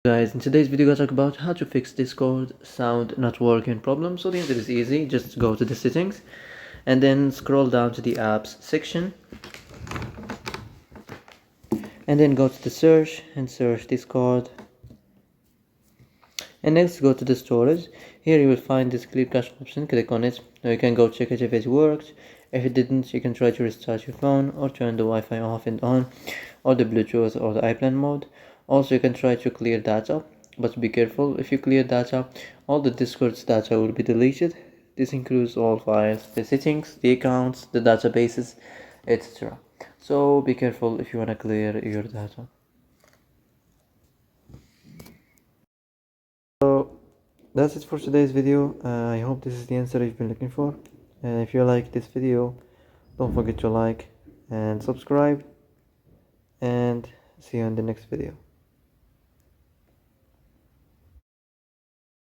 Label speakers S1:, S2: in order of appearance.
S1: Guys, in today's video I'll talk about how to fix Discord sound not working problem. So the answer is easy. Just go to the settings and then scroll down to the apps section and then go to the search and search Discord, and next go to the storage. Here you will find this clear cache option. Click on it. Now you can go check it if it worked. If it didn't, you can try to restart your phone or turn the Wi-Fi off and on, or the Bluetooth or the airplane mode. Also you can try to clear data, but be careful. If you clear data, all the Discord's data will be deleted. This includes all files, the settings, the accounts, the databases, etc. So be careful if you want to clear your data. So that's it for today's video. I hope this is the answer you've been looking for. And if you like this video, don't forget to like and subscribe, and see you in the next video.